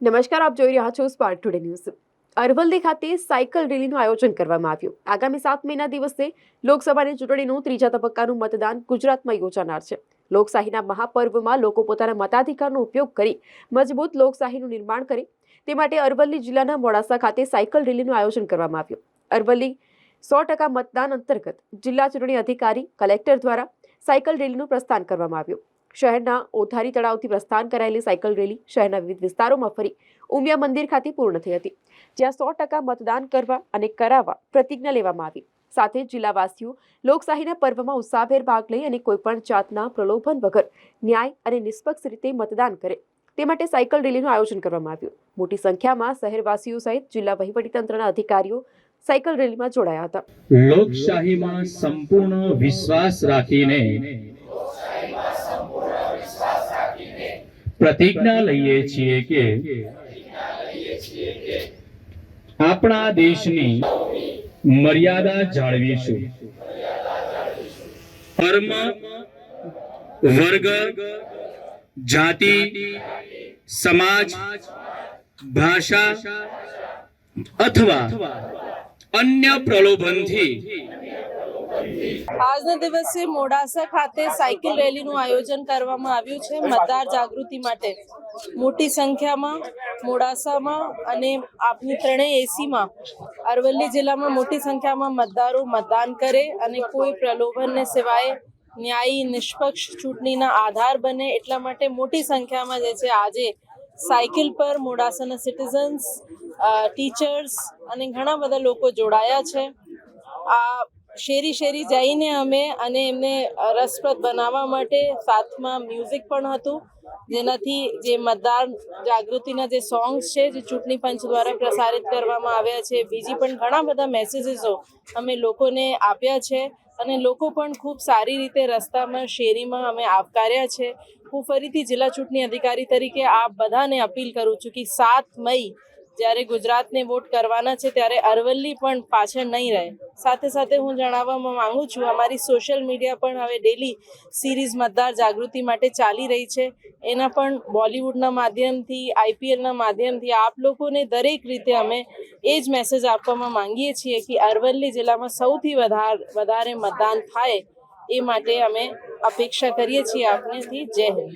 નમસ્કાર, આપ જોઈ રહ્યા છો સ્પાર્ક ટુડે ન્યૂઝ। અરવલ્લી ખાતે સાયકલ રેલીનું આયોજન કરવામાં આવ્યું। આગામી 7 મેના દિવસે લોકસભાની ચૂંટણીનું ત્રીજા તબક્કાનું મતદાન ગુજરાતમાં યોજાનાર છે। લોકશાહીના મહાપર્વમાં લોકો પોતાના મતાધિકારનો ઉપયોગ કરી મજબૂત લોકશાહીનું નિર્માણ કરે તે માટે અરવલ્લી જિલ્લાના મોડાસા ખાતે સાયકલ રેલીનું આયોજન કરવામાં આવ્યું। અરવલ્લી 100% મતદાન અંતર્ગત જિલ્લા ચૂંટણી અધિકારી કલેક્ટર દ્વારા સાયકલ રેલીનું પ્રસ્થાન કરવામાં આવ્યું। શહેરના ઓથારી તળાવથી પ્રસ્થાન કરાયેલી સાયકલ રેલી શહેરના વિવિધ વિસ્તારોમાં ફરી ઉમિયા મંદિર ખાતે પૂર્ણ થઈ હતી, જ્યાં 100% મતદાન કરવા અને કરાવવા પ્રતિજ્ઞા લેવામાં આવી। સાથે જિલ્લાવાસીઓ લોકશાહીના પર્વમાં ઉત્સાહભેર ભાગ લઈ અને કોઈપણ જાતના પ્રલોભન વગર ન્યાય અને નિષ્પક્ષ રીતે મતદાન કરે તે માટે સાયકલ રેલીનું આયોજન કરવામાં આવ્યું। મોટી સંખ્યામાં શહેરવાસીઓ સહિત જિલ્લા વહીવટીતંત્રના અધિકારીઓ સાયકલ રેલીમાં જોડાયા હતા। લોકશાહીમાં સંપૂર્ણ વિશ્વાસ રાખીને प्रतिज्ञा लईए छीए के આપણા દેશની મર્યાદા જાળવીશું। ધર્મ, વર્ગ, જાતિ, સમાજ, ભાષા અથવા અન્ય પ્રલોભનથી આજના દિવસે મોડાસા ખાતે સાયકલ રેલીનું આયોજન કરવામાં આવ્યું છે। મતદાર જાગૃતિ માટે મોટી સંખ્યામાં મોડાસામાં અને આપની ત્રણેય એસીમાં અરવલ્લી જિલ્લામાં મોટી સંખ્યામાં મતદારો મતદાન કરે અને કોઈ પ્રલોભનને સિવાય ન્યાયી નિષ્પક્ષ ચૂંટણીના આધાર બને એટલા માટે મોટી સંખ્યામાં જે છે આજે સાયકલ પર મોડાસાના સિટીઝન્સ, ટીચર્સ અને ઘણા બધા લોકો જોડાયા છે। આ શેરી શેરી જઈને અમે અને એમને રસપ્રદ બનાવવા માટે સાથમાં મ્યુઝિક પણ હતું, જેનાથી જે મતદાર જાગૃતિના જે સોંગ્સ છે જે ચૂંટણી પંચ દ્વારા પ્રસારિત કરવામાં આવ્યા છે, બીજી પણ ઘણા બધા મેસેજીસો અમે લોકોને આપ્યા છે અને લોકો પણ ખૂબ સારી રીતે રસ્તામાં શેરીમાં અમે આવકાર્યા છે। હું ફરીથી જિલ્લા ચૂંટણી અધિકારી તરીકે આપ બધાને અપીલ કરું છું કે 7 મઈ જ્યારે ગુજરાતને વોટ કરવાના છે ત્યારે અરવલ્લી પણ પાછળ નહીં રહે। સાથે સાથે હું જણાવવા માંગુ છું, અમારી સોશિયલ મીડિયા પણ હવે ડેલી સિરીઝ મતદાર જાગૃતિ માટે ચાલી રહી છે। એના પણ બોલિવૂડના માધ્યમથી, આઈપીએલના માધ્યમથી આપ લોકોને દરેક રીતે અમે એ જ મેસેજ આપવામાં માંગીએ છીએ કે અરવલ્લી જિલ્લામાં સૌથી વધારે મતદાન થાય એ માટે અમે અપેક્ષા કરીએ છીએ આપનેથી। જય હિન્દ।